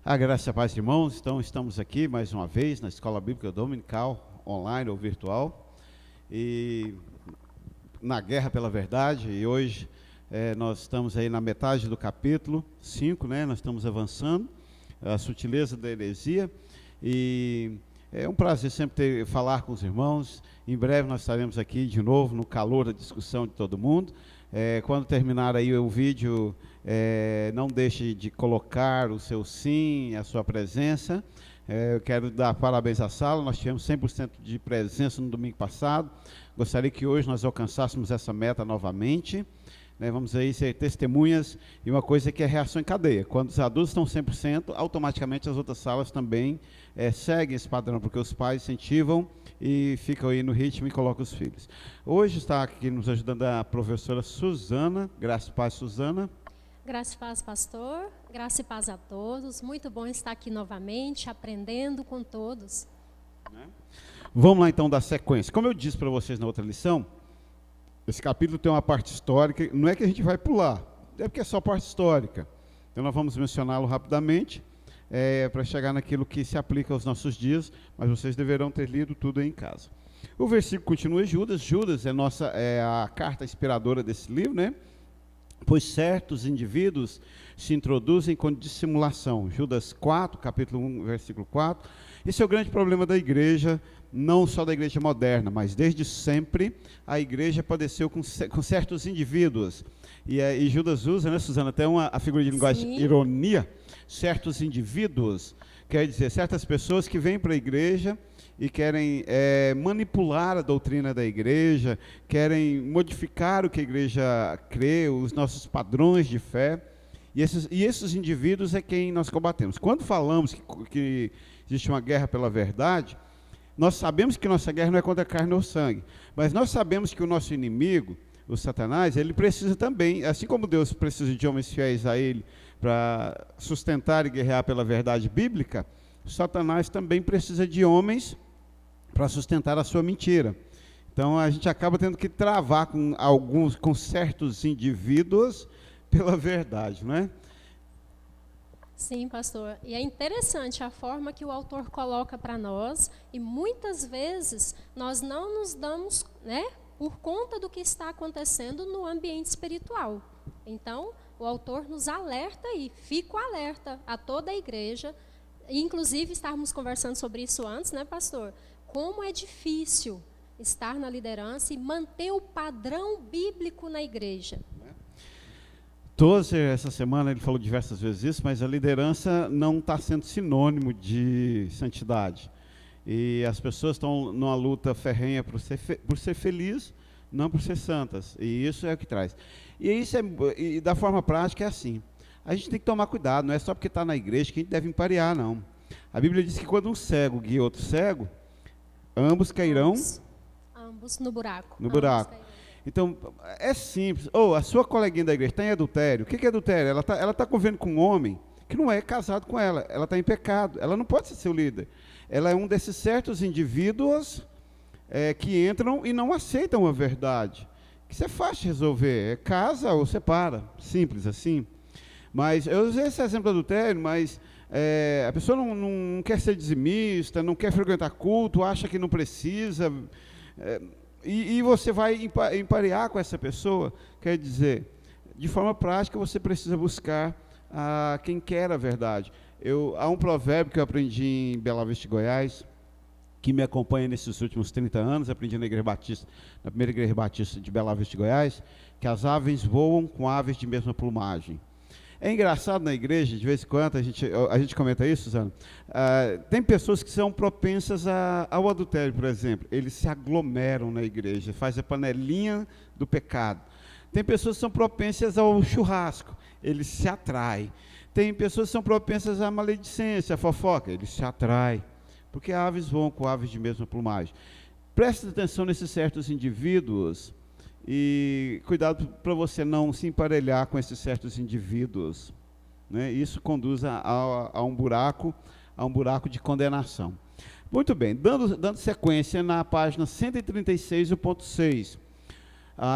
A graça e a paz, irmãos. Então, estamos aqui mais uma vez na Escola Bíblica Dominical, online ou virtual, e na guerra pela verdade. E hoje nós estamos aí na metade do capítulo 5, né? Nós estamos avançando, a sutileza da heresia, e é um prazer sempre falar com os irmãos. Em breve nós estaremos aqui de novo, no calor da discussão de todo mundo. Quando terminar aí o vídeo, não deixe de colocar o seu sim, a sua presença. Eu quero dar parabéns à sala, nós tivemos 100% de presença no domingo passado. Gostaria que hoje nós alcançássemos essa meta novamente. Vamos aí ser testemunhas, e uma coisa que é reação em cadeia. Quando os adultos estão 100%, automaticamente as outras salas também seguem esse padrão, porque os pais incentivam e ficam aí no ritmo e colocam os filhos. Hoje está aqui nos ajudando a professora Suzana. Graça e paz, Suzana. Graça e paz, pastor. Graça e paz a todos. Muito bom estar aqui novamente, aprendendo com todos. Vamos lá então dar sequência. Como eu disse para vocês na outra lição, esse capítulo tem uma parte histórica. Não é que a gente vai pular, é porque é só parte histórica. Então nós vamos mencioná-lo rapidamente, para chegar naquilo que se aplica aos nossos dias, mas vocês deverão ter lido tudo aí em casa. O versículo continua Judas. Judas é a carta inspiradora desse livro, né? Pois certos indivíduos se introduzem com dissimulação. Judas 4, capítulo 1, versículo 4. Esse é o grande problema da igreja, não só da igreja moderna, mas desde sempre a igreja padeceu com certos indivíduos. E Judas usa, né, Suzana, até a figura de linguagem, ironia, certos indivíduos, quer dizer, certas pessoas que vêm para a igreja e querem manipular a doutrina da igreja, querem modificar o que a igreja crê, os nossos padrões de fé, e esses indivíduos é quem nós combatemos. Quando falamos que existe uma guerra pela verdade, nós sabemos que nossa guerra não é contra a carne ou sangue, mas nós sabemos que o nosso inimigo, o Satanás, ele precisa também, assim como Deus precisa de homens fiéis a ele para sustentar e guerrear pela verdade bíblica, Satanás também precisa de homens para sustentar a sua mentira. Então a gente acaba tendo que travar com certos indivíduos pela verdade, não é? Sim, pastor. E é interessante a forma que o autor coloca para nós, e muitas vezes nós não nos damos, por conta do que está acontecendo no ambiente espiritual. Então, o autor nos alerta e fica alerta a toda a igreja, inclusive estávamos conversando sobre isso antes, né, pastor? Como é difícil estar na liderança e manter o padrão bíblico na igreja. Tozer, essa semana, ele falou diversas vezes isso, mas a liderança não está sendo sinônimo de santidade. E as pessoas estão numa luta ferrenha por ser feliz, não por ser santas. E isso é o que traz. E da forma prática é assim. A gente tem que tomar cuidado, não é só porque está na igreja que a gente deve emparear, não. A Bíblia diz que quando um cego guia outro cego, ambos cairão... Ambos no buraco. No buraco. Então, é simples. A sua coleguinha da igreja está em adultério. O que é adultério? Ela está convivendo com um homem que não é casado com ela. Ela está em pecado. Ela não pode ser seu líder. Ela é um desses certos indivíduos que entram e não aceitam a verdade. Isso é fácil de resolver. Casa ou separa. Simples assim. Mas eu usei esse exemplo do adultério, mas a pessoa não quer ser dizimista, não quer frequentar culto, acha que não precisa... E você vai emparear com essa pessoa, quer dizer, de forma prática você precisa buscar quem quer a verdade. Há um provérbio que eu aprendi em Bela Vista, Goiás, que me acompanha nesses últimos 30 anos, aprendi na primeira igreja batista de Bela Vista, Goiás, que as aves voam com aves de mesma plumagem. É engraçado na igreja, de vez em quando, a gente comenta isso, Suzana, tem pessoas que são propensas ao adultério, por exemplo. Eles se aglomeram na igreja, fazem a panelinha do pecado. Tem pessoas que são propensas ao churrasco, eles se atraem. Tem pessoas que são propensas à maledicência, à fofoca, eles se atraem. Porque aves voam com aves de mesma plumagem. Preste atenção nesses certos indivíduos, e cuidado para você não se emparelhar com esses certos indivíduos, né? Isso conduz a um buraco de condenação. Muito bem, dando sequência na página 136, o ponto 6.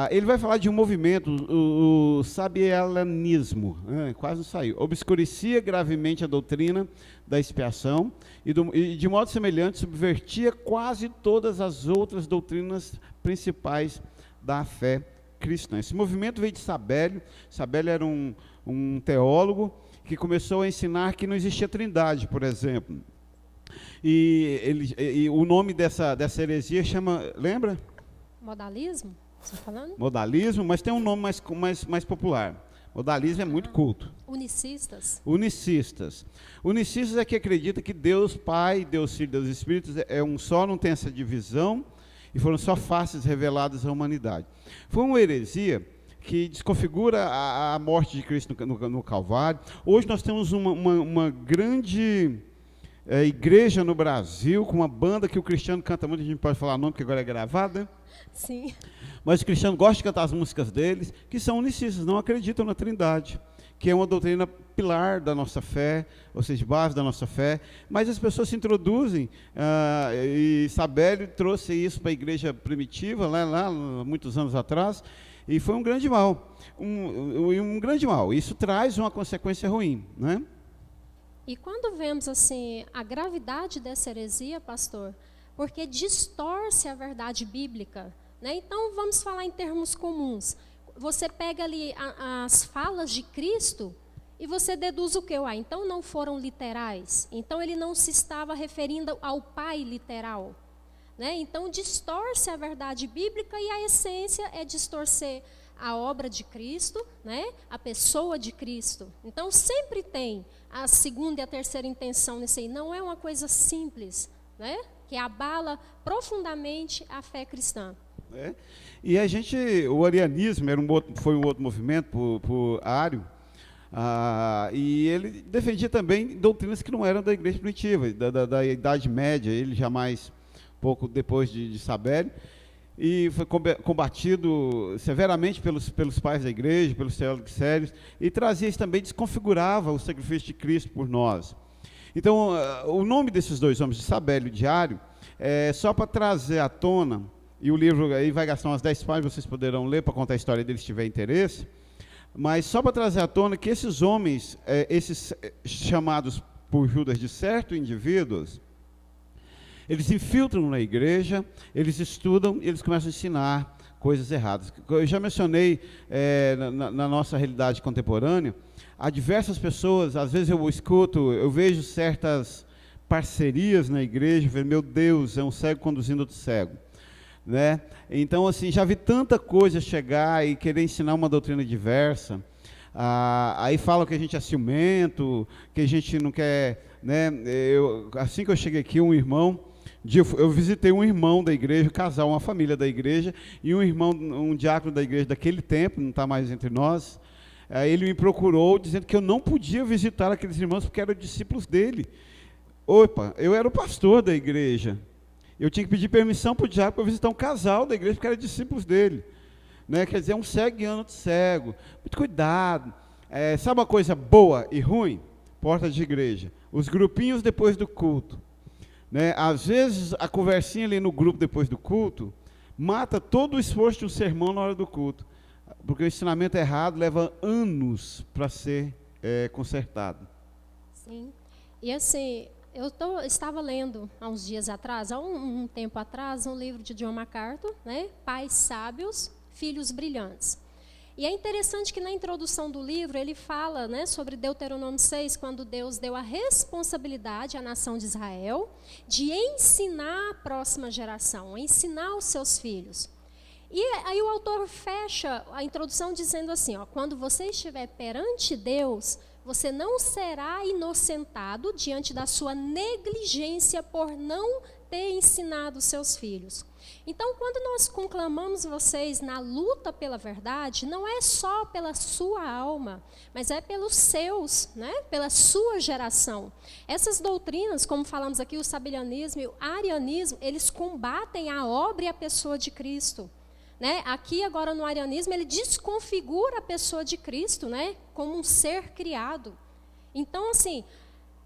Ele vai falar de um movimento, o sabielanismo, quase não saiu, obscurecia gravemente a doutrina da expiação e de modo semelhante subvertia quase todas as outras doutrinas principais da fé cristã. Esse movimento veio de Sabélio. Sabélio era um teólogo que começou a ensinar que não existia trindade, por exemplo. E o nome dessa heresia chama, lembra? Modalismo? Você está falando? Modalismo, mas tem um nome mais popular. Modalismo é muito culto. Unicistas. Unicistas. Unicistas é que acredita que Deus Pai, Deus Filho, Deus Espírito é um só, não tem essa divisão, e foram só faces reveladas à humanidade. Foi uma heresia que desconfigura a morte de Cristo no Calvário. Hoje nós temos uma grande igreja no Brasil, com uma banda que o Cristiano canta muito, a gente pode falar nome, porque agora é gravada. Sim. Mas o Cristiano gosta de cantar as músicas deles, que são unicistas, não acreditam na Trindade, que é uma doutrina pilar da nossa fé, ou seja, base da nossa fé, mas as pessoas se introduzem, e Sabélio trouxe isso para a igreja primitiva, lá muitos anos atrás, e foi um grande mal, um grande mal. Isso traz uma consequência ruim, né? E quando vemos assim a gravidade dessa heresia, pastor, porque distorce a verdade bíblica, né? Então vamos falar em termos comuns. Você pega ali as falas de Cristo e você deduz o quê? Então não foram literais. Então ele não se estava referindo ao Pai literal, né? Então distorce a verdade bíblica e a essência é distorcer a obra de Cristo, né? A pessoa de Cristo. Então sempre tem a segunda e a terceira intenção nisso aí. Não é uma coisa simples, né? Que abala profundamente a fé cristã. E o arianismo foi um outro movimento por Ário, e ele defendia também doutrinas que não eram da igreja primitiva, da Idade Média, ele jamais, pouco depois de Sabélio, e foi combatido severamente pelos pais da igreja, pelos teólogos sérios, e trazia isso também, desconfigurava o sacrifício de Cristo por nós. Então, o nome desses dois homens, de Sabélio e de Ário, é só para trazer à tona, e o livro aí vai gastar umas 10 páginas, vocês poderão ler para contar a história deles se tiver interesse, mas só para trazer à tona que esses homens, esses chamados por Judas de certos indivíduos, eles se infiltram na igreja, eles estudam e eles começam a ensinar coisas erradas. Eu já mencionei na nossa realidade contemporânea, há diversas pessoas, às vezes eu vejo certas parcerias na igreja, eu vejo, meu Deus, é um cego conduzindo outro cego. Né? Então, assim, já vi tanta coisa chegar e querer ensinar uma doutrina diversa. Aí falam que a gente é ciumento, que a gente não quer, né? Assim que eu cheguei aqui, eu visitei um irmão da igreja, um casal, uma família da igreja, e um diácono da igreja daquele tempo, não está mais entre nós. Aí ele me procurou dizendo que eu não podia visitar aqueles irmãos porque eram discípulos dele. Opa, eu era o pastor da igreja. Eu tinha que pedir permissão para o diácono para visitar um casal da igreja, porque eram discípulos dele. Né? Quer dizer, um cego guiando outro cego. Muito cuidado. Sabe uma coisa boa e ruim? Porta de igreja. Os grupinhos depois do culto. Né? Às vezes, a conversinha ali no grupo depois do culto mata todo o esforço de um sermão na hora do culto. Porque o ensinamento errado leva anos para ser consertado. Sim. E assim, estava lendo há uns dias atrás, há um tempo atrás, um livro de John MacArthur, né? Pais Sábios, Filhos Brilhantes. E é interessante que na introdução do livro ele fala, né, sobre Deuteronômio 6, quando Deus deu a responsabilidade à nação de Israel de ensinar a próxima geração, ensinar os seus filhos. E aí o autor fecha a introdução dizendo assim, quando você estiver perante Deus, você não será inocentado diante da sua negligência por não ter ensinado os seus filhos. Então, quando nós conclamamos vocês na luta pela verdade, não é só pela sua alma, mas é pelos seus, né? Pela sua geração. Essas doutrinas, como falamos aqui, o sabelianismo e o arianismo, eles combatem a obra e a pessoa de Cristo. Né? Aqui, agora, no arianismo, ele desconfigura a pessoa de Cristo, né? Como um ser criado. Então, assim,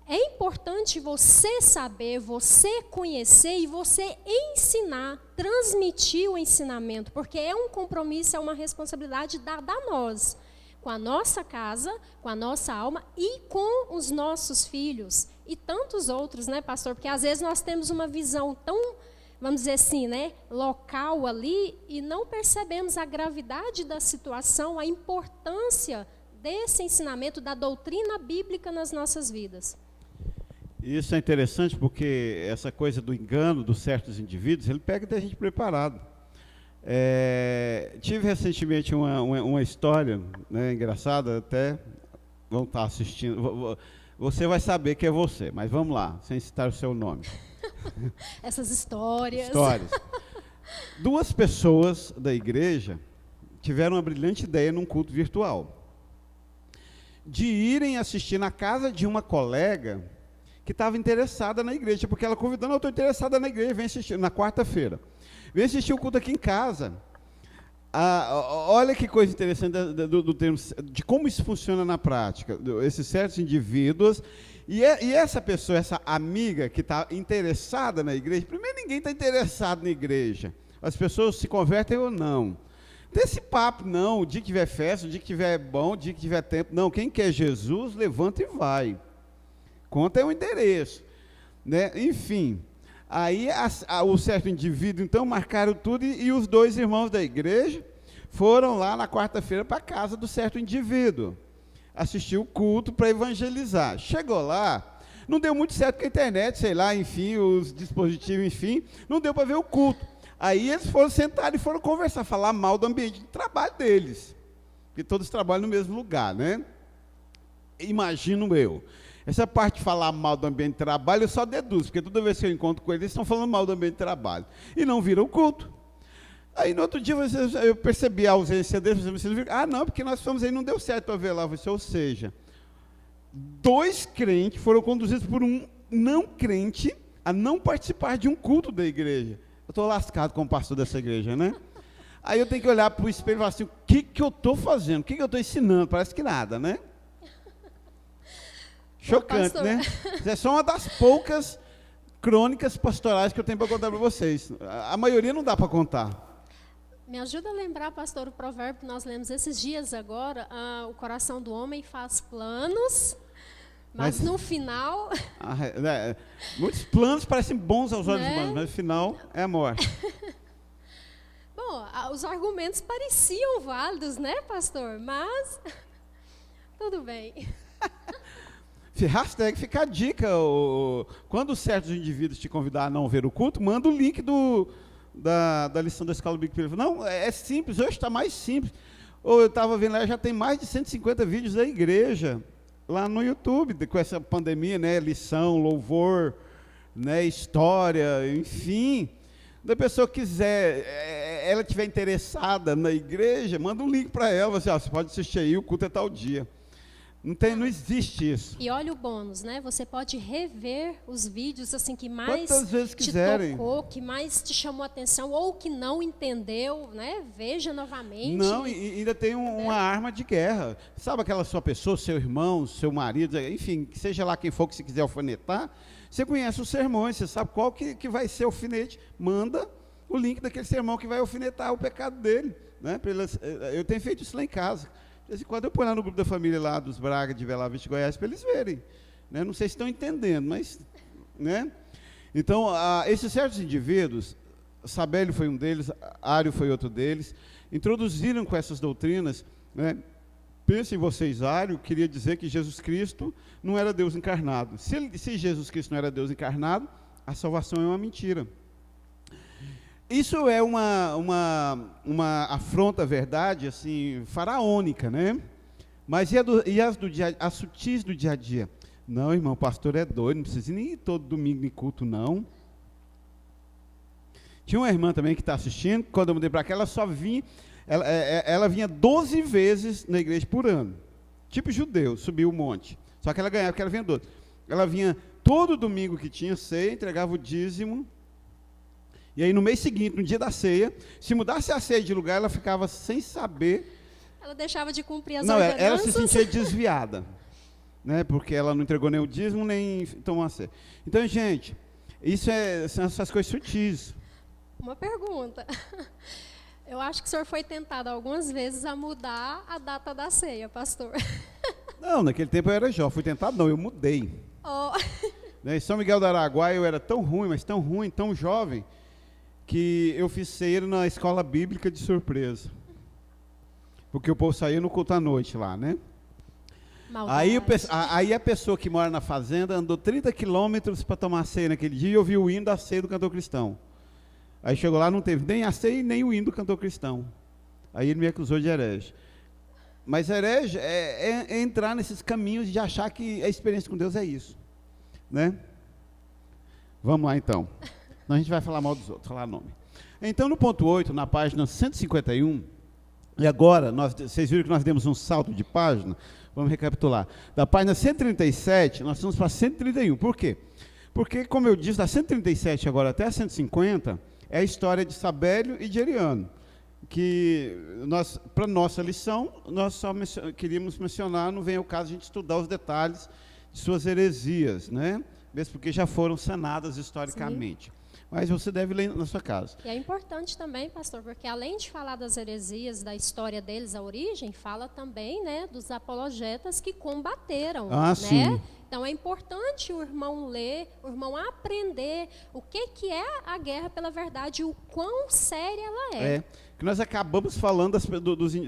é importante você saber, você conhecer e você ensinar, transmitir o ensinamento, porque é um compromisso, é uma responsabilidade dada a nós, com a nossa casa, com a nossa alma e com os nossos filhos e tantos outros, né, pastor? Porque às vezes nós temos uma visão tão, vamos dizer assim, né, local ali e não percebemos a gravidade da situação, a importância desse ensinamento, da doutrina bíblica nas nossas vidas. Isso é interessante porque essa coisa do engano de certos indivíduos, ele pega da gente preparado. Tive recentemente uma história, né, engraçada, até vão estar assistindo. Você vai saber que é você, mas vamos lá, sem citar o seu nome. Essas histórias. Duas pessoas da igreja tiveram uma brilhante ideia num culto virtual, de irem assistir na casa de uma colega que estava interessada na igreja, porque ela convidando, eu estou interessada na igreja, vem assistir, na quarta-feira. Vem assistir o culto aqui em casa. Olha que coisa interessante do termo, de como isso funciona na prática, esses certos indivíduos, e essa pessoa, essa amiga que está interessada na igreja, primeiro ninguém está interessado na igreja, as pessoas se convertem ou não. Tem esse papo, não, o dia que tiver festa, o dia que tiver bom, o dia que tiver tempo, não, quem quer Jesus, levanta e vai. Conta é o endereço, né? Enfim, aí o certo indivíduo, então, marcaram tudo e os dois irmãos da igreja foram lá na quarta-feira para a casa do certo indivíduo, assistir o culto para evangelizar. Chegou lá, não deu muito certo com a internet, sei lá, enfim, os dispositivos, enfim, não deu para ver o culto. Aí eles foram sentar e foram conversar, falar mal do ambiente de trabalho deles, porque todos trabalham no mesmo lugar, né? Imagino eu. Essa parte de falar mal do ambiente de trabalho eu só deduzo, porque toda vez que eu encontro com eles, eles estão falando mal do ambiente de trabalho. E não viram o culto. Aí no outro dia eu percebi a ausência deles, não, porque nós fomos aí, não deu certo para ver lá. Ou seja, dois crentes foram conduzidos por um não crente a não participar de um culto da igreja. Eu estou lascado como pastor dessa igreja, né? Aí eu tenho que olhar para o espelho e falar assim, o que eu estou fazendo? O que eu estou ensinando? Parece que nada, né? Chocante, né? Isso é só uma das poucas crônicas pastorais que eu tenho para contar para vocês. A maioria não dá para contar. Me ajuda a lembrar, pastor, o provérbio que nós lemos esses dias agora, o coração do homem faz planos, mas no final... muitos planos parecem bons aos olhos humanos, mas no final é a morte. Bom, os argumentos pareciam válidos, né, pastor? Mas tudo bem. Hashtag fica a dica, quando certos indivíduos te convidar a não ver o culto, manda o link da lição da Escola Big Pillar. Não, é simples, hoje está mais simples. Eu estava vendo lá, já tem mais de 150 vídeos da igreja, lá no YouTube, com essa pandemia, né, lição, louvor, né, história, enfim. Se a pessoa quiser, ela estiver interessada na igreja, manda um link para ela, você pode assistir aí, o culto é tal dia. Não existe isso. E olha o bônus, né? Você pode rever os vídeos assim que mais quantas vezes te quiserem. tocou, que mais te chamou a atenção ou que não entendeu, né? Veja novamente. Não, e ainda tem uma arma de guerra. Sabe aquela sua pessoa, seu irmão, seu marido, enfim, seja lá quem for que você quiser alfinetar, você conhece os sermões, você sabe qual que vai ser o alfinete, manda o link daquele sermão que vai alfinetar o pecado dele, né? Eu tenho feito isso lá em casa. De vez em quando eu ponho lá no grupo da família lá dos Braga, de Bela Vista, Goiás, para eles verem. Né? Não sei se estão entendendo, mas... Né? Então, esses certos indivíduos, Sabélio foi um deles, Ário foi outro deles, introduziram com essas doutrinas, né? Pensem vocês, Ário queria dizer que Jesus Cristo não era Deus encarnado. Se Jesus Cristo não era Deus encarnado, a salvação é uma mentira. Isso é uma afronta à verdade, assim, faraônica, né? Mas as sutis do dia a dia? Não, irmão, o pastor é doido, não precisa nem ir todo domingo em culto, não. Tinha uma irmã também que está assistindo, quando eu mudei para cá, ela só vinha, ela vinha 12 vezes na igreja por ano. Tipo judeu, subiu o monte. Só que ela ganhava, porque ela vinha 12. Ela vinha todo domingo que tinha ceia, entregava o dízimo. E aí no mês seguinte, no dia da ceia, se mudasse a ceia de lugar, ela ficava sem saber. Ela deixava de cumprir as ordenanças. Ela se sentia desviada. né? Porque ela não entregou nem o dízimo, nem tomou a ceia. Então, gente, são essas coisas sutis. Uma pergunta. Eu acho que o senhor foi tentado algumas vezes a mudar a data da ceia, pastor. Não, naquele tempo eu era jovem, fui tentado não, eu mudei. Oh. Em São Miguel do Araguaia eu era tão ruim, mas tão ruim, tão jovem, que eu fiz ceia na escola bíblica de surpresa. Porque o povo saía no culto à noite lá, né? Aí a pessoa que mora na fazenda andou 30 quilômetros para tomar ceia naquele dia e ouviu o hino da ceia do cantor cristão. Aí chegou lá, não teve nem a ceia nem o hino do cantor cristão. Aí ele me acusou de herege. Mas herege é entrar nesses caminhos de achar que a experiência com Deus é isso, né? Vamos lá então. Não, a gente vai falar mal dos outros, falar nome. Então no ponto 8, na página 151, e agora, vocês viram que nós demos um salto de página? Vamos recapitular. Da página 137, nós estamos para 131. Por quê? Porque, como eu disse, da 137 agora até a 150, é a história de Sabélio e de Eriano, que para nossa lição, nós só queríamos mencionar, não vem ao caso a gente estudar os detalhes de suas heresias, né? Mesmo porque já foram sanadas historicamente. Sim. Mas você deve ler na sua casa. E é importante também, pastor, porque além de falar das heresias, da história deles, a origem, fala também, né, dos apologetas que combateram, né? Sim. Então é importante o irmão ler, o irmão aprender o que é a guerra pela verdade e o quão séria ela é. Que nós acabamos falando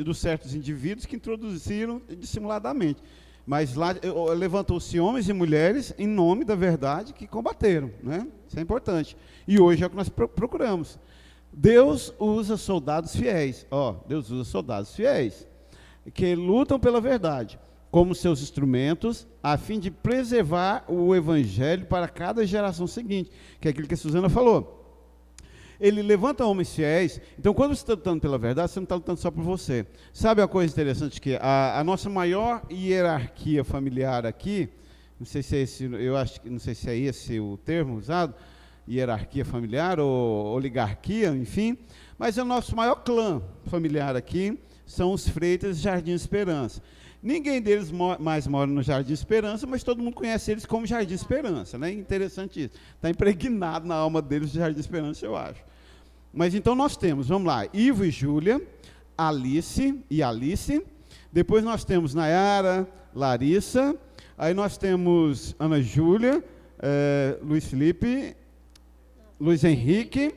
dos certos indivíduos que introduziram dissimuladamente. Mas lá levantou-se homens e mulheres em nome da verdade que combateram, né? Isso é importante. E hoje é o que nós procuramos. Deus usa soldados fiéis. Deus usa soldados fiéis que lutam pela verdade como seus instrumentos, a fim de preservar o evangelho para cada geração seguinte, que é aquilo que a Suzana falou. Ele levanta homens fiéis. Então, quando você está lutando pela verdade, você não está lutando só por você. Sabe uma coisa interessante que a nossa maior hierarquia familiar aqui, não sei se é esse, não sei se é esse o termo usado, hierarquia familiar ou oligarquia, enfim, mas o nosso maior clã familiar aqui são os Freitas Jardim Esperança. Ninguém deles mais mora no Jardim Esperança, mas todo mundo conhece eles como Jardim Esperança, né? Interessante isso. Está impregnado na alma deles o Jardim Esperança, eu acho. Mas então nós temos, vamos lá, Ivo e Júlia, Alice, depois nós temos Nayara, Larissa, aí nós temos Ana Júlia, Luiz Felipe, Luiz Henrique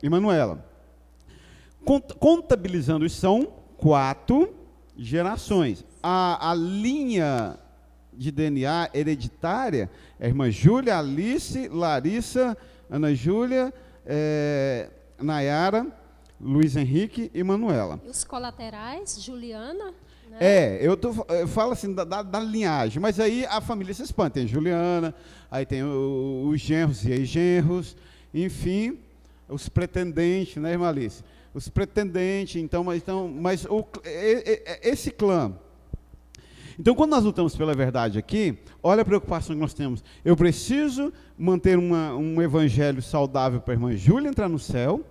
e Manuela. Contabilizando isso, são 4 gerações. A linha de DNA hereditária é a irmã Júlia, Alice, Larissa, Ana Júlia, Nayara, Luiz Henrique e Manuela. E os colaterais, Juliana? Né? Eu falo assim da linhagem, mas aí a família se expande. Tem Juliana, aí tem os genros e ex-genros, enfim, os pretendentes, né, irmã Alice? Os pretendentes, mas esse clã. Então, quando nós lutamos pela verdade aqui, olha a preocupação que nós temos. Eu preciso manter um evangelho saudável para a irmã Júlia entrar no céu.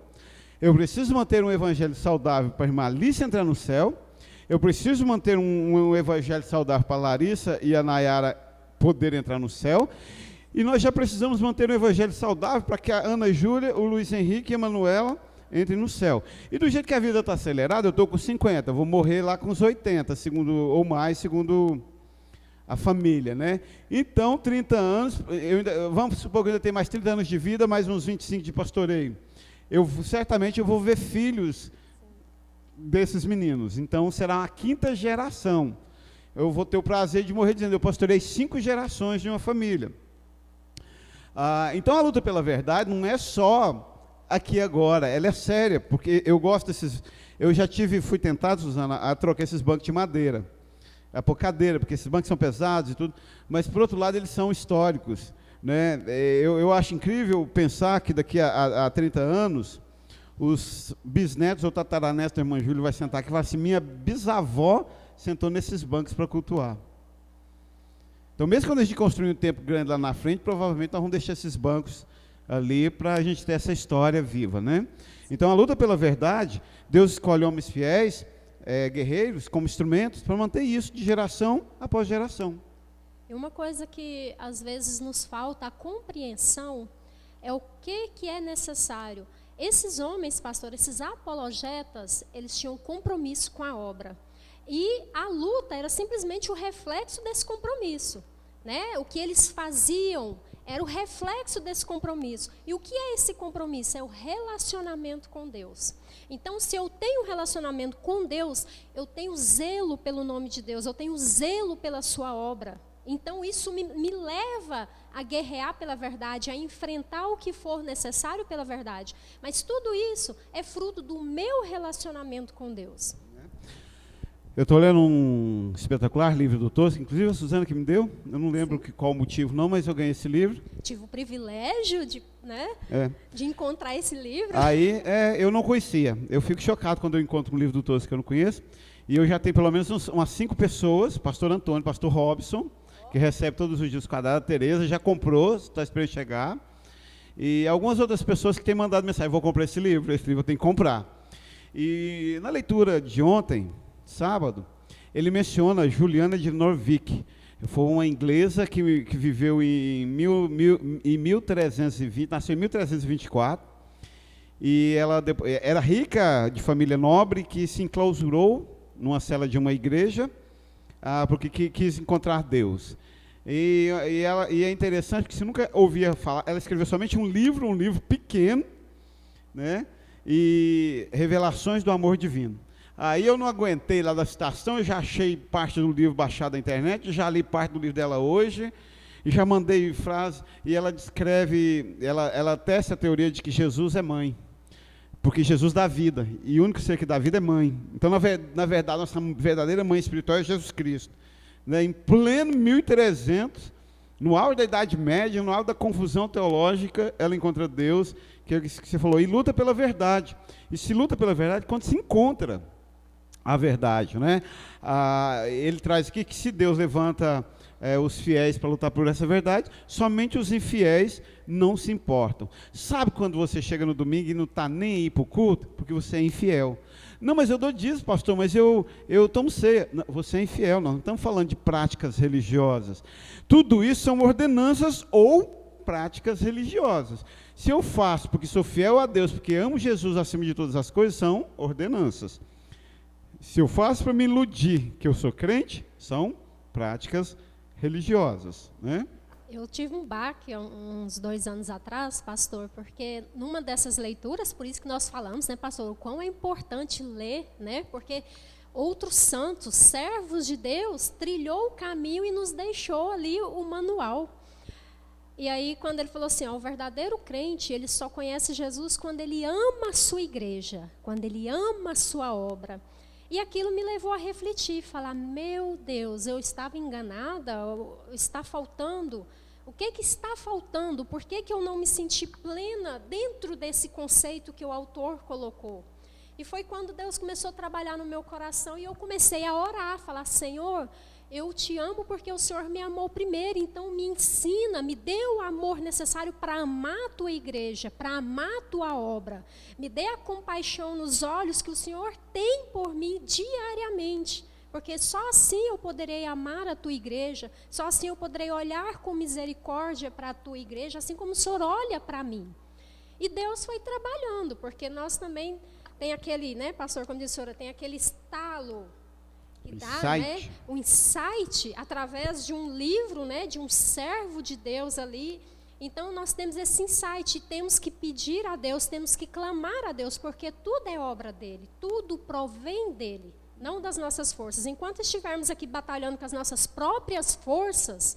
Eu preciso manter um evangelho saudável para a irmã Alice entrar no céu. Eu preciso manter um evangelho saudável para a Larissa e a Nayara poder entrar no céu. E nós já precisamos manter um evangelho saudável para que a Ana Júlia, o Luiz Henrique e a Manuela entrem no céu. E do jeito que a vida está acelerada, eu estou com 50, vou morrer lá com os 80, segundo a família, né? Então, 30 anos, vamos supor que eu ainda tenho mais 30 anos de vida, mais uns 25 de pastoreio. Certamente eu vou ver filhos desses meninos. Então, será a 5ª geração. Eu vou ter o prazer de morrer dizendo, eu pastorei 5 gerações de uma família. Então, a luta pela verdade não é só aqui agora, ela é séria, porque eu gosto desses... Eu já fui tentado, Suzana, a trocar esses bancos de madeira, por cadeira, porque esses bancos são pesados e tudo, mas, por outro lado, eles são históricos, né? Eu acho incrível pensar que daqui a 30 anos, os bisnetos ou tataranetos da irmã Júlia vai sentar aqui e falar assim, minha bisavó sentou nesses bancos para cultuar. Então, mesmo quando a gente construir um templo grande lá na frente, provavelmente nós vamos deixar esses bancos ali para a gente ter essa história viva, né? Então, a luta pela verdade, Deus escolhe homens fiéis, guerreiros, como instrumentos, para manter isso de geração após geração. E uma coisa que às vezes nos falta a compreensão é o que é necessário. Esses homens, pastor, esses apologetas, eles tinham compromisso com a obra. E a luta era simplesmente o reflexo desse compromisso, né? O que eles faziam era o reflexo desse compromisso. E o que é esse compromisso? É o relacionamento com Deus. Então, se eu tenho um relacionamento com Deus, eu tenho zelo pelo nome de Deus, eu tenho zelo pela sua obra. Então, isso me leva a guerrear pela verdade, a enfrentar o que for necessário pela verdade. Mas tudo isso é fruto do meu relacionamento com Deus. Eu estou lendo um espetacular livro do Tosca, inclusive a Suzana que me deu, eu não lembro qual o motivo não, mas eu ganhei esse livro. Tive o privilégio de encontrar esse livro. Aí, eu não conhecia, eu fico chocado quando eu encontro um livro do Tosca que eu não conheço, e eu já tenho pelo menos umas 5 pessoas, pastor Antônio, pastor Robson, que recebe todos os dias o quadrado, a Tereza já comprou, está esperando chegar, e algumas outras pessoas que têm mandado mensagem, vou comprar esse livro eu tenho que comprar. E na leitura de ontem, sábado, ele menciona Juliana de Norwich. Foi uma inglesa que viveu em 1320, nasceu em 1324, e ela era rica, de família nobre, que se enclausurou numa cela de uma igreja, porque quis encontrar Deus. E é interessante que você nunca ouvia falar, ela escreveu somente um livro pequeno, né? E Revelações do Amor Divino. Aí eu não aguentei lá da citação, eu já achei parte do livro baixado da internet, já li parte do livro dela hoje, e já mandei frase, e ela descreve, ela testa a teoria de que Jesus é mãe, porque Jesus dá vida, e o único ser que dá vida é mãe. Então, na verdade, nossa verdadeira mãe espiritual é Jesus Cristo. Né? Em pleno 1300, no auge da Idade Média, no auge da confusão teológica, ela encontra Deus, que é o que você falou, e luta pela verdade. E se luta pela verdade quando se encontra a verdade, né? Ele traz aqui que se Deus levanta os fiéis para lutar por essa verdade, somente os infiéis não se importam. Sabe quando você chega no domingo e não está nem aí para o culto? Porque você é infiel. Não, mas eu dou dízimo, pastor, mas eu tomo ceia. Não, você é infiel, nós não estamos falando de práticas religiosas. Tudo isso são ordenanças ou práticas religiosas. Se eu faço porque sou fiel a Deus, porque amo Jesus acima de todas as coisas, são ordenanças. Se eu faço para me iludir que eu sou crente, são práticas religiosas, né? Eu tive um baque uns 2 anos atrás, pastor, porque numa dessas leituras, por isso que nós falamos, né, pastor, o quão é importante ler, né? Porque outros santos, servos de Deus, trilhou o caminho e nos deixou ali o manual. E aí, quando ele falou assim, o verdadeiro crente, ele só conhece Jesus quando ele ama a sua igreja, quando ele ama a sua obra. E aquilo me levou a refletir, falar, meu Deus, eu estava enganada, está faltando. O que está faltando? Por que eu não me senti plena dentro desse conceito que o autor colocou? E foi quando Deus começou a trabalhar no meu coração e eu comecei a orar, falar, Senhor, eu te amo porque o Senhor me amou primeiro, então me ensina, me dê o amor necessário para amar a tua igreja, para amar a tua obra. Me dê a compaixão nos olhos que o Senhor tem por mim diariamente, porque só assim eu poderei amar a tua igreja, só assim eu poderei olhar com misericórdia para a tua igreja, assim como o Senhor olha para mim. E Deus foi trabalhando, porque nós também tem aquele, né, pastor, como disse a senhora, tem aquele estalo, que dá, né, um insight através de um livro, né, de um servo de Deus ali. Então nós temos esse insight, temos que pedir a Deus, temos que clamar a Deus, porque tudo é obra dele, tudo provém dele, não das nossas forças. Enquanto estivermos aqui batalhando com as nossas próprias forças,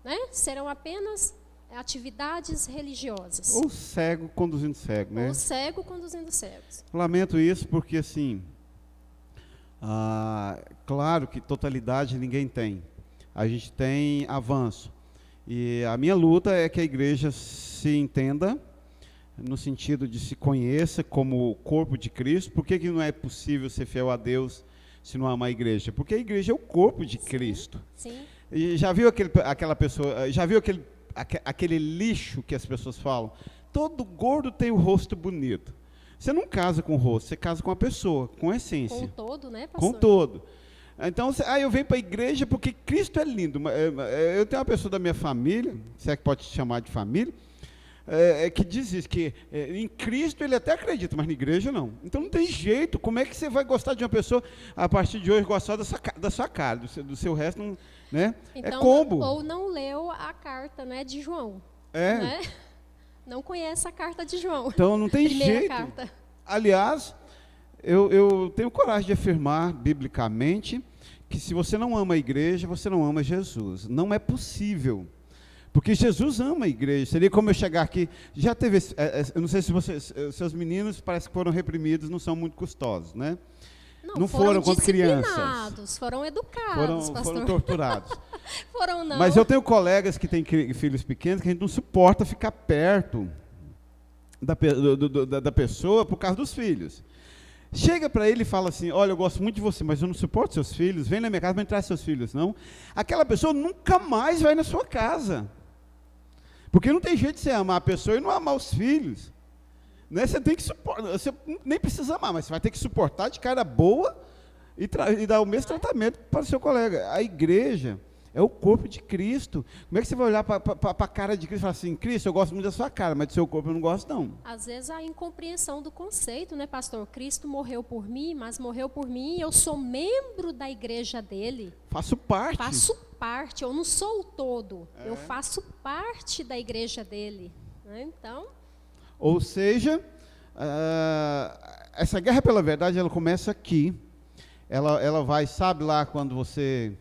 né, serão apenas atividades religiosas. Ou cego conduzindo cego, né? Ou cego conduzindo cegos. Lamento isso porque, assim, claro que totalidade ninguém tem. A gente tem avanço. E a minha luta é que a igreja se entenda, no sentido de se conheça como corpo de Cristo. Por que não é possível ser fiel a Deus se não amar a igreja? Porque a igreja é o corpo de Cristo. Sim. E já viu aquela pessoa, já viu aquele lixo que as pessoas falam? Todo gordo tem o rosto bonito. Você não casa com o rosto, você casa com a pessoa, com a essência. Com o todo, né, pastor? Com o todo. Então, eu venho para a igreja porque Cristo é lindo. Eu tenho uma pessoa da minha família, se é que pode te chamar de família, que diz isso, que em Cristo ele até acredita, mas na igreja não. Então não tem jeito. Como é que você vai gostar de uma pessoa, a partir de hoje, gostar da sua cara, do seu resto, não, né? Então, é combo. Ou não leu a carta, né, de João. É. Né? Não conhece a carta de João. Então não tem Primeira jeito. carta. Aliás, eu tenho coragem de afirmar, biblicamente, que se você não ama a igreja, você não ama Jesus. Não é possível. Porque Jesus ama a igreja. Seria como eu chegar aqui. Já teve. Eu não sei se seus meninos parece que foram reprimidos, não são muito custosos, né? Não foram quando crianças. Foram educados, pastor. Foram torturados. Foram não. Mas eu tenho colegas que têm filhos pequenos que a gente não suporta ficar perto da pessoa por causa dos filhos. Chega para ele e fala assim, olha, eu gosto muito de você, mas eu não suporto seus filhos, vem na minha casa, não traz seus filhos, não. Aquela pessoa nunca mais vai na sua casa. Porque não tem jeito de você amar a pessoa e não amar os filhos. Né? Você tem que suportar, você nem precisa amar, mas você vai ter que suportar de cara boa e dar o mesmo tratamento para o seu colega. A igreja é o corpo de Cristo. Como é que você vai olhar para a cara de Cristo e falar assim, Cristo, eu gosto muito da sua cara, mas do seu corpo eu não gosto, não. Às vezes a incompreensão do conceito, né, pastor? Cristo morreu por mim, mas morreu por mim, eu sou membro da igreja dele. Faço parte. Faço parte, eu não sou o todo, eu faço parte da igreja dele. Né? Então... Ou seja, essa guerra pela verdade, ela começa aqui. Ela vai, sabe lá, quando você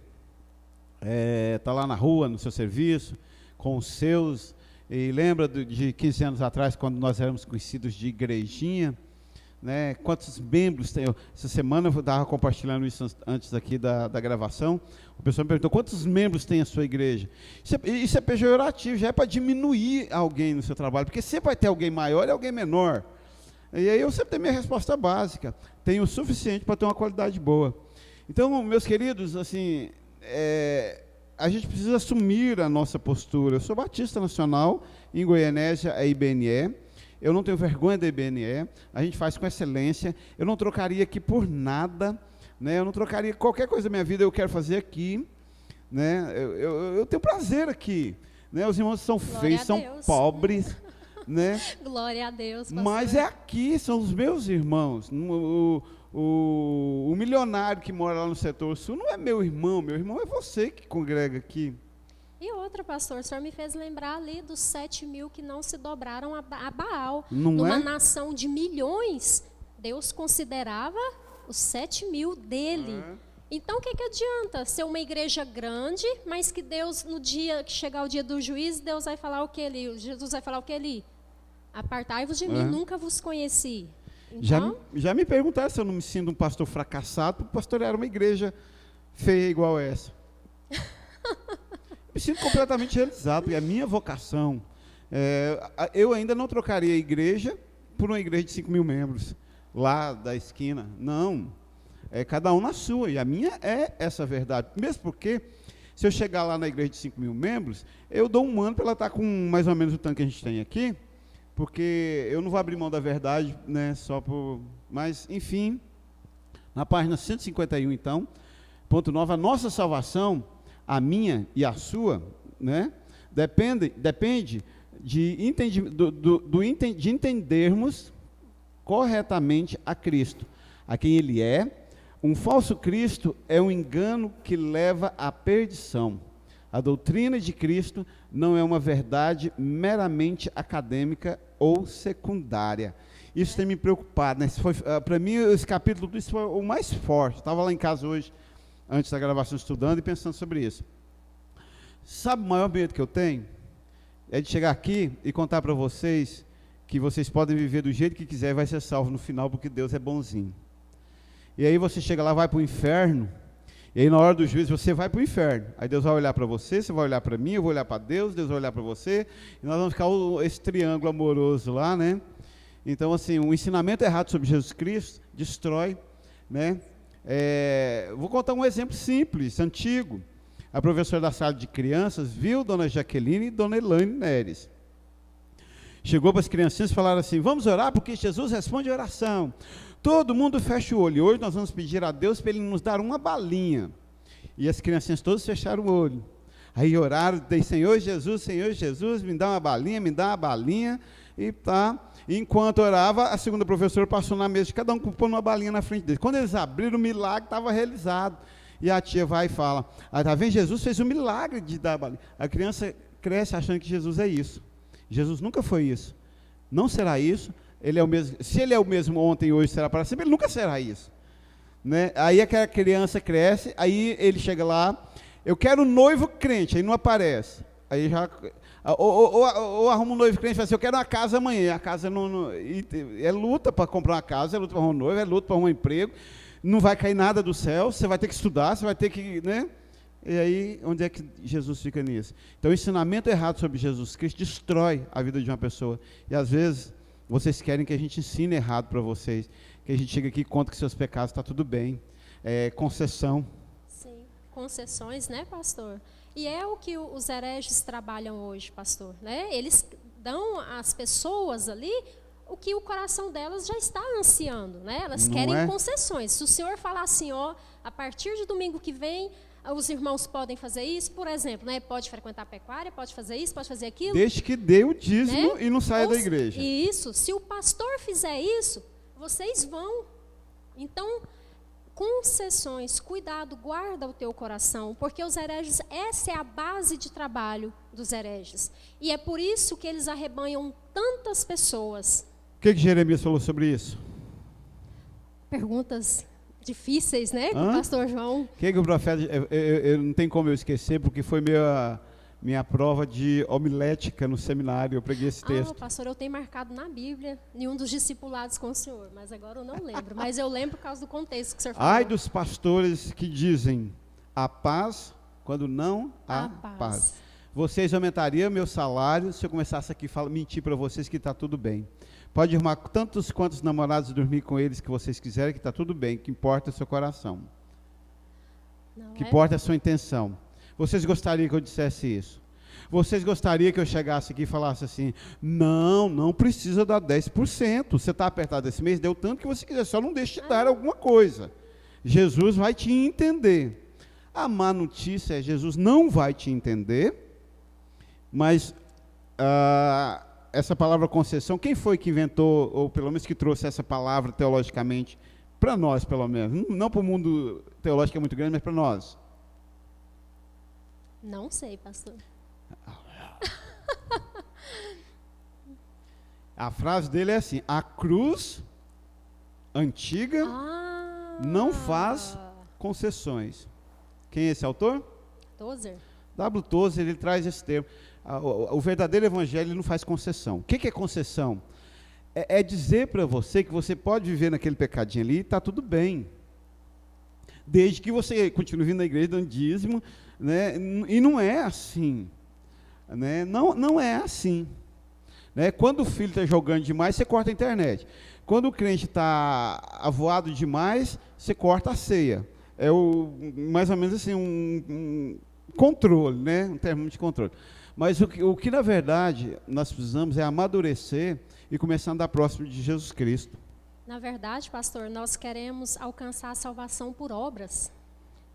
está lá na rua, no seu serviço, com os seus, e lembra de 15 anos atrás, quando nós éramos conhecidos de igrejinha, né? Quantos membros tem? Essa semana eu estava compartilhando isso antes aqui da gravação. O pessoal me perguntou, quantos membros tem a sua igreja? Isso é pejorativo, já é para diminuir alguém no seu trabalho, porque sempre vai ter alguém maior e alguém menor. E aí eu sempre tenho minha resposta básica, tenho o suficiente para ter uma qualidade boa. Então, meus queridos, assim, a gente precisa assumir a nossa postura. Eu sou batista nacional, em Goianésia é IBNE, eu não tenho vergonha da IBNE, a gente faz com excelência, eu não trocaria aqui por nada, né? Eu não trocaria qualquer coisa da minha vida, eu quero fazer aqui, né? Eu tenho prazer aqui, né? Os irmãos são feios, são pobres, né? Glória a Deus, pastor. Mas é aqui, são os meus irmãos. O milionário que mora lá no setor sul não é meu irmão é você que congrega aqui. E outra, pastor, o senhor me fez lembrar ali dos 7.000 que não se dobraram a Baal. Não Numa nação de milhões, Deus considerava os 7.000 dele. Então, o que adianta ser uma igreja grande, mas que Deus, no dia que chegar o dia do juízo, Deus vai falar o que ali? Jesus vai falar o que ali? Apartai-vos de mim, nunca vos conheci. Então, já me perguntaram se eu não me sinto um pastor fracassado por pastorear uma igreja feia igual essa. Me sinto completamente realizado, é a minha vocação. Eu ainda não trocaria a igreja por uma igreja de 5.000 membros, lá da esquina. Não, cada um na sua, e a minha é essa verdade. Mesmo porque, se eu chegar lá na igreja de 5.000 membros, eu dou um ano para ela estar com mais ou menos o tanto que a gente tem aqui, porque eu não vou abrir mão da verdade, né, só por... Mas, enfim, na página 151, então, ponto 9, a nossa salvação, a minha e a sua, né, depende de entendermos corretamente a Cristo, a quem Ele é. Um falso Cristo é um engano que leva à perdição. A doutrina de Cristo não é uma verdade meramente acadêmica ou secundária. Isso tem me preocupado, né? Para mim, esse capítulo isso foi o mais forte. Estava lá em casa hoje, antes da gravação, estudando e pensando sobre isso. Sabe o maior medo que eu tenho? É de chegar aqui e contar para vocês que vocês podem viver do jeito que quiser e vai ser salvo no final, porque Deus é bonzinho. E aí você chega lá, vai para o inferno, e aí na hora do juízo você vai para o inferno. Aí Deus vai olhar para você, você vai olhar para mim, eu vou olhar para Deus, Deus vai olhar para você, e nós vamos ficar esse triângulo amoroso lá, né? Então, assim, o ensinamento errado sobre Jesus Cristo destrói, né? Vou contar um exemplo simples, antigo. A professora da sala de crianças viu Dona Jaqueline e Dona Elaine Neres. chegou para as criancinhas e falaram assim, vamos orar porque Jesus responde a oração. Todo mundo fecha o olho. Hoje nós vamos pedir a Deus para Ele nos dar uma balinha. E as criancinhas todas fecharam o olho. Aí oraram, Senhor Jesus, me dá uma balinha. E tá. Enquanto orava, a segunda professora passou na mesa de cada um, pondo uma balinha na frente deles. Quando eles abriram, o milagre estava realizado. E a tia vai e fala, tá vendo, Jesus fez o milagre de dar a balinha. A criança cresce achando que Jesus é isso. Jesus nunca foi isso. Não será isso. Ele é o mesmo. Se ele é o mesmo ontem e hoje será para sempre, ele nunca será isso. Né? Aí aquela criança cresce, aí ele chega lá, eu quero um noivo crente, aí não aparece. Aí já... Ou arruma um noivo crente e fala assim, eu quero uma casa amanhã. A casa não é luta para comprar uma casa, é luta para arrumar um noivo, é luta para arrumar um emprego. Não vai cair nada do céu, você vai ter que estudar, você vai ter que, né? E aí, onde é que Jesus fica nisso? Então, o ensinamento errado sobre Jesus Cristo destrói a vida de uma pessoa. E às vezes, vocês querem que a gente ensine errado para vocês, que a gente chegue aqui e conta que seus pecados está tudo bem. É concessão. Sim, concessões, né, pastor? E é o que os hereges trabalham hoje, pastor, né? Eles dão às pessoas ali o que o coração delas já está ansiando, né? Elas querem concessões. Se o senhor falar assim, ó, a partir de domingo que vem, os irmãos podem fazer isso, por exemplo, né? Pode frequentar a pecuária, pode fazer isso, pode fazer aquilo. Desde que dê o dízimo, né? E não saia da igreja. Isso, se o pastor fizer isso, vocês vão. Então, concessões, cuidado, guarda o teu coração, porque os hereges, essa é a base de trabalho dos hereges. E é por isso que eles arrebanham tantas pessoas. O que Jeremias falou sobre isso? Perguntas difíceis, né, com o pastor João? O que o profeta... Eu não tem como eu esquecer, porque foi minha prova de homilética no seminário, eu preguei esse texto. Pastor, eu tenho marcado na Bíblia, nenhum dos discipulados com o senhor, mas agora eu não lembro. Mas eu lembro por causa do contexto que o senhor falou. Ai dos pastores que dizem a paz quando não há paz. Vocês aumentariam meu salário se eu começasse aqui a mentir para vocês que está tudo bem. Pode arrumar tantos quantos namorados dormir com eles que vocês quiserem, que está tudo bem. O que importa é o seu coração. O que importa é a sua intenção. Vocês gostariam que eu dissesse isso? Vocês gostariam que eu chegasse aqui e falasse assim, não precisa dar 10%. Você está apertado esse mês, deu tanto que você quiser, só não deixe de dar alguma coisa. Jesus vai te entender. A má notícia é Jesus não vai te entender, mas essa palavra concessão, quem foi que inventou, ou pelo menos que trouxe essa palavra teologicamente, para nós pelo menos, não para o mundo teológico que é muito grande, mas para nós? Não sei, pastor. A frase dele é assim, a cruz antiga não faz concessões. Quem é esse autor? Tozer. W. Tozer, ele traz esse termo. O verdadeiro evangelho não faz concessão. O que é concessão? É dizer para você que você pode viver naquele pecadinho ali e está tudo bem. Desde que você continue vindo na igreja dando dízimo, né? E não é assim. Né? Não é assim. Né? Quando o filho está jogando demais, você corta a internet. Quando o crente está avoado demais, você corta a ceia. É mais ou menos assim, um controle, né? Um termo de controle. Mas o que na verdade nós precisamos é amadurecer e começar a andar próximo de Jesus Cristo. Na verdade, pastor, nós queremos alcançar a salvação por obras,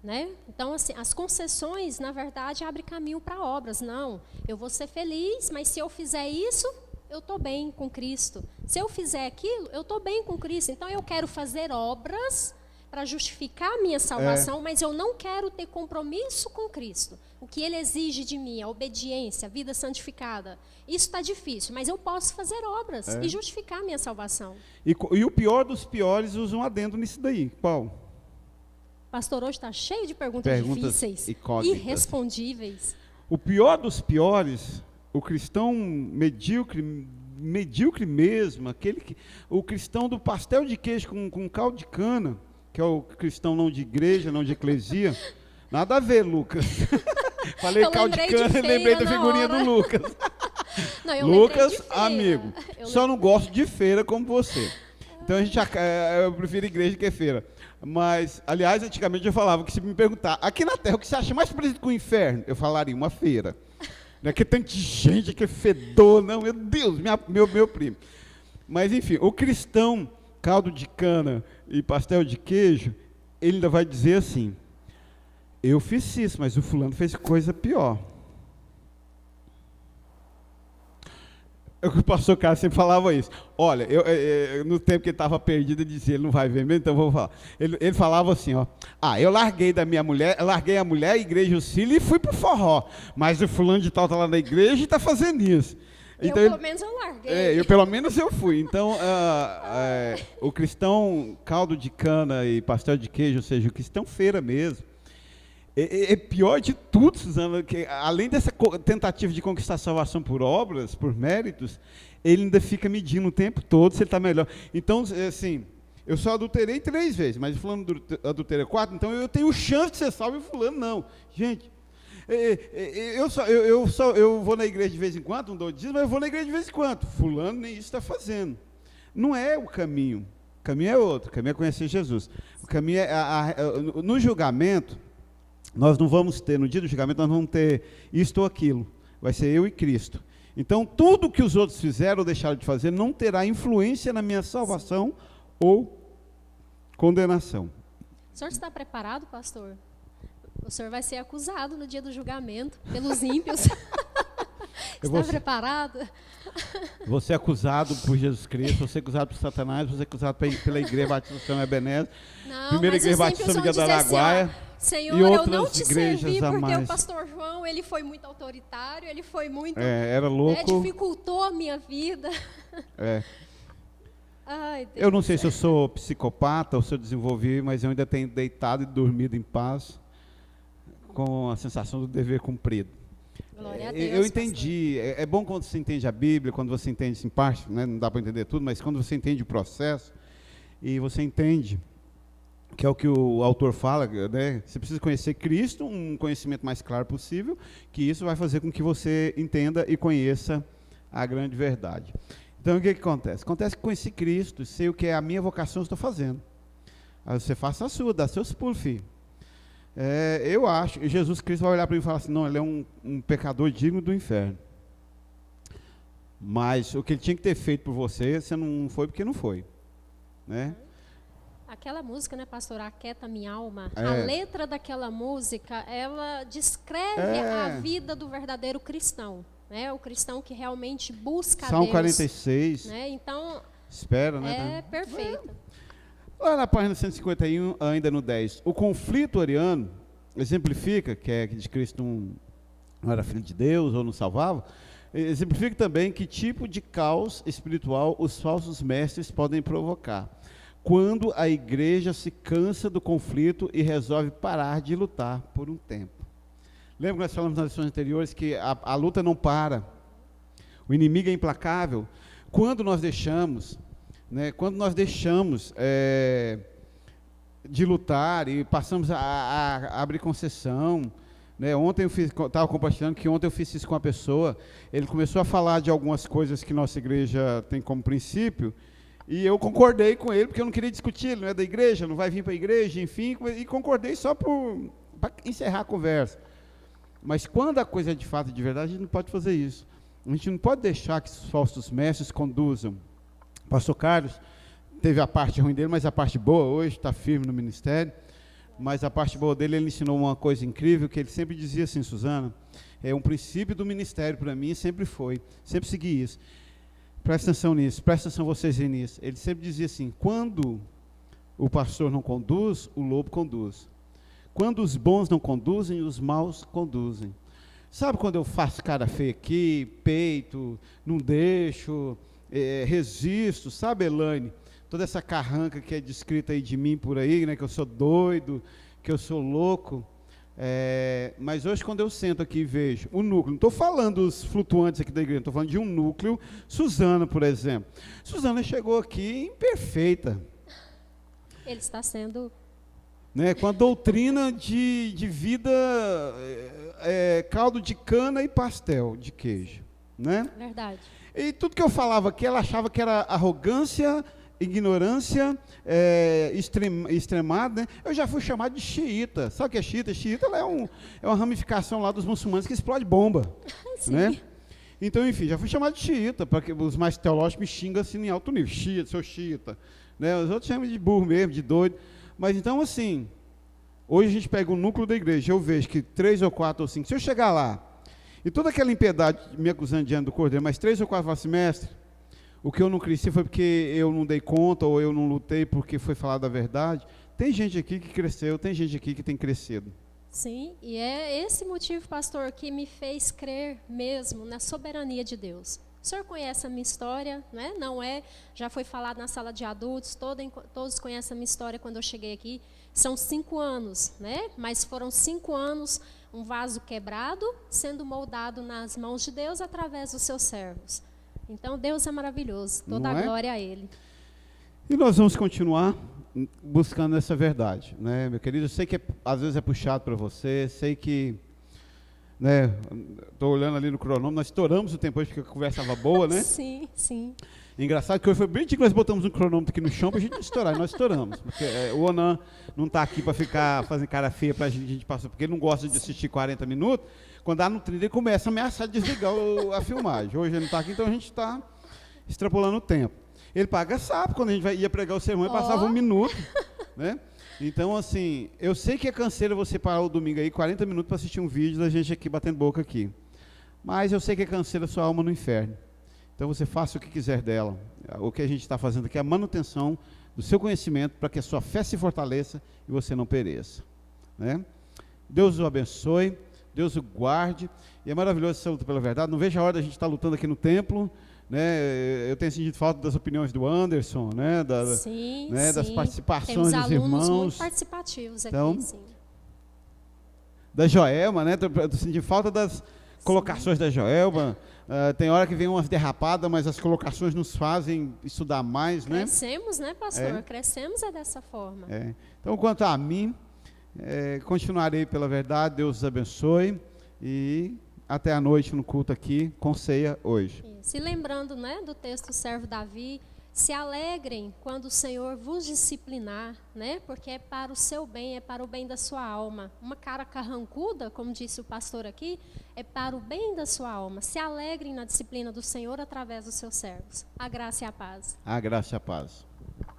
né? Então, assim, as concessões, na verdade, abrem caminho para obras. Não, eu vou ser feliz, mas se eu fizer isso, eu estou bem com Cristo. Se eu fizer aquilo, eu estou bem com Cristo. Então, eu quero fazer obras para justificar a minha salvação, mas eu não quero ter compromisso com Cristo. O que Ele exige de mim, a obediência, a vida santificada. Isso está difícil, mas eu posso fazer obras e justificar a minha salvação. E o pior dos piores usa um adendo nisso daí. Qual? Pastor, hoje está cheio de perguntas difíceis, irrespondíveis. O pior dos piores, o cristão medíocre mesmo, o cristão do pastel de queijo com caldo de cana, que é o cristão não de igreja, não de eclesia. Nada a ver, Lucas. Falei caldo de cana e lembrei da figurinha do Lucas. Não, Lucas, amigo, só não gosto de feira como você. Então eu prefiro igreja que feira. Mas, aliás, antigamente eu falava que se me perguntar, aqui na Terra, o que você acha mais parecido com o inferno? Eu falaria uma feira. Não é que tanta gente, que fedor, não, meu Deus, meu primo. Mas, enfim, o cristão, caldo de cana e pastel de queijo, ele ainda vai dizer assim, eu fiz isso, mas o fulano fez coisa pior. O pastor Carlos sempre falava isso. Olha, no tempo que ele estava perdido, ele dizia, ele não vai ver mesmo, então eu vou falar. Ele falava assim, ó, eu larguei da minha mulher, larguei a mulher, a igreja, o filho, e fui pro forró. Mas o fulano de tal está lá na igreja e está fazendo isso. Então, pelo menos eu larguei. Pelo menos eu fui. Então, o cristão caldo de cana e pastel de queijo, ou seja, o cristão feira mesmo, é pior de tudo, Suzana, que além dessa tentativa de conquistar a salvação por obras, por méritos, ele ainda fica medindo o tempo todo se ele está melhor. Então, assim, eu só adulterei 3 vezes, mas fulano adulterei 4, então eu tenho chance de ser salvo e fulano não. Gente, eu vou na igreja de vez em quando, não dou dízimo, mas eu vou na igreja de vez em quando. Fulano nem isso está fazendo. Não é o caminho. O caminho é outro. O caminho é conhecer Jesus. O caminho é no julgamento. Nós não vamos ter, no dia do julgamento, nós não vamos ter isto ou aquilo. Vai ser eu e Cristo. Então, tudo que os outros fizeram ou deixaram de fazer não terá influência na minha salvação ou condenação. O senhor está preparado, pastor? O senhor vai ser acusado no dia do julgamento pelos ímpios. Está preparado? Vou ser acusado por Jesus Cristo, vou ser acusado por Satanás, vou ser acusado pela Igreja Batista do Senhor Ebenezer, Primeira Igreja Batista Miguel da Araguaia. Senhor, e outras eu não te servi porque o pastor João, ele foi muito autoritário, ele foi muito... era louco. Dificultou a minha vida. Ai, Deus. Eu não sei se eu sou psicopata ou se eu desenvolvi, mas eu ainda tenho deitado e dormido em paz, com a sensação do dever cumprido. Glória a Deus, eu entendi, é bom quando você entende a Bíblia, quando você entende em parte, né, não dá para entender tudo, mas quando você entende o processo, e você entende, que é o que o autor fala, né, você precisa conhecer Cristo, um conhecimento mais claro possível, que isso vai fazer com que você entenda e conheça a grande verdade. Então, o que acontece? Acontece que conheci Cristo, sei o que é a minha vocação, estou fazendo. Aí você faça a sua, dá seus pulos, filho. Eu acho, e Jesus Cristo vai olhar para mim e falar assim, não, ele é um pecador digno do inferno. Mas o que ele tinha que ter feito por você, você não foi porque não foi. Né? Aquela música, né, pastor, Aquieta Minha Alma, a letra daquela música, ela descreve a vida do verdadeiro cristão. Né? O cristão que realmente busca a Deus. Salmo 46. Né? Então, espera, né? É perfeito. Lá na página 151, ainda no 10, o conflito ariano exemplifica, que é que de Cristo não era filho de Deus ou não salvava, exemplifica também que tipo de caos espiritual os falsos mestres podem provocar, quando a igreja se cansa do conflito e resolve parar de lutar por um tempo. Lembra que nós falamos nas lições anteriores que a luta não para, o inimigo é implacável. Quando nós deixamos... Quando nós deixamos de lutar e passamos a abrir concessão, ontem eu estava compartilhando que ontem eu fiz isso com uma pessoa, ele começou a falar de algumas coisas que nossa igreja tem como princípio, e eu concordei com ele, porque eu não queria discutir, ele não é da igreja, não vai vir para a igreja, enfim, e concordei só para encerrar a conversa. Mas quando a coisa é de fato e de verdade, a gente não pode fazer isso. A gente não pode deixar que os falsos mestres conduzam. Pastor Carlos teve a parte ruim dele, mas a parte boa hoje, está firme no ministério, mas a parte boa dele, ele ensinou uma coisa incrível, que ele sempre dizia assim, Suzana, é um princípio do ministério para mim, sempre foi, sempre segui isso, presta atenção nisso, presta atenção vocês nisso, ele sempre dizia assim, quando o pastor não conduz, o lobo conduz, quando os bons não conduzem, os maus conduzem. Sabe quando eu faço cara feia aqui, peito, não deixo... resisto, sabe, Elaine? Toda essa carranca que é descrita aí de mim por aí, né, que eu sou doido, que eu sou louco. Mas hoje, quando eu sento aqui e vejo o núcleo, não estou falando dos flutuantes aqui da igreja, estou falando de um núcleo, Suzana, por exemplo. Suzana chegou aqui imperfeita. Ele está sendo... Com a doutrina de vida, caldo de cana e pastel de queijo. Né? Verdade. E tudo que eu falava aqui, ela achava que era arrogância ignorância extremada, né? Eu já fui chamado de xiita. Sabe o que é xiita? Xiita ela é uma ramificação lá dos muçulmanos que explode bomba. Né? Então, enfim, já fui chamado de xiita, porque os mais teológicos me xingam assim em alto nível. Xiita, seu xiita. Né? Os outros chamam de burro mesmo, de doido. Mas então, assim, hoje a gente pega o núcleo da igreja, eu vejo que 3 ou 4 ou 5, se eu chegar lá, e toda aquela impiedade me acusando diante do Cordeiro, mas 3 ou 4 falam assim, mestre, o que eu não cresci foi porque eu não dei conta, ou eu não lutei porque foi falado a verdade. Tem gente aqui que cresceu, tem gente aqui que tem crescido. Sim, e é esse motivo, pastor, que me fez crer mesmo na soberania de Deus. O senhor conhece a minha história, né? Não é, já foi falado na sala de adultos, todos conhecem a minha história quando eu cheguei aqui. São 5 anos, né? Mas foram 5 anos, um vaso quebrado, sendo moldado nas mãos de Deus através dos seus servos. Então, Deus é maravilhoso, toda a glória a Ele. E nós vamos continuar buscando essa verdade, né, meu querido? Eu sei que às vezes é puxado para você, sei que, né, estou olhando ali no cronômetro, nós estouramos o tempo hoje porque a conversa estava boa, né? Sim, sim. Engraçado que hoje foi bem que nós botamos um cronômetro aqui no chão para a gente estourar, e nós estouramos, porque o Onan não está aqui para ficar fazendo cara feia para a gente passar, porque ele não gosta de assistir 40 minutos, quando dá no 30 ele começa a ameaçar de desligar a filmagem. Hoje ele não está aqui, então a gente está extrapolando o tempo. Ele paga sapo, quando a gente ia pregar o sermão, ele passava 1 minuto, né? Então, assim, eu sei que é canseiro você parar o domingo aí, 40 minutos para assistir um vídeo da gente aqui, batendo boca aqui. Mas eu sei que é canseiro a sua alma no inferno. Então, você faça o que quiser dela. O que a gente está fazendo aqui é a manutenção do seu conhecimento para que a sua fé se fortaleça e você não pereça, né? Deus o abençoe, Deus o guarde. E é maravilhoso essa luta pela verdade. Não vejo a hora da gente estar lutando aqui no templo, né? Eu tenho sentido falta das opiniões do Anderson, né? Sim, né? sim. Das participações Temos dos irmãos. muito participativos aqui, então, sim. Da Joelma, né? Estou sentindo falta das colocações da Joelma. Tem hora que vem umas derrapadas, mas as colocações nos fazem estudar mais, né? Crescemos, né, pastor? Crescemos dessa forma. Então, quanto a mim, continuarei pela verdade. Deus os abençoe e até a noite no culto aqui, com ceia hoje. Se lembrando, né, do texto do servo Davi, se alegrem quando o Senhor vos disciplinar, né, porque é para o seu bem, é para o bem da sua alma. Uma cara carrancuda, como disse o pastor aqui, é para o bem da sua alma. Se alegrem na disciplina do Senhor através dos seus servos. A graça e a paz. A graça e a paz.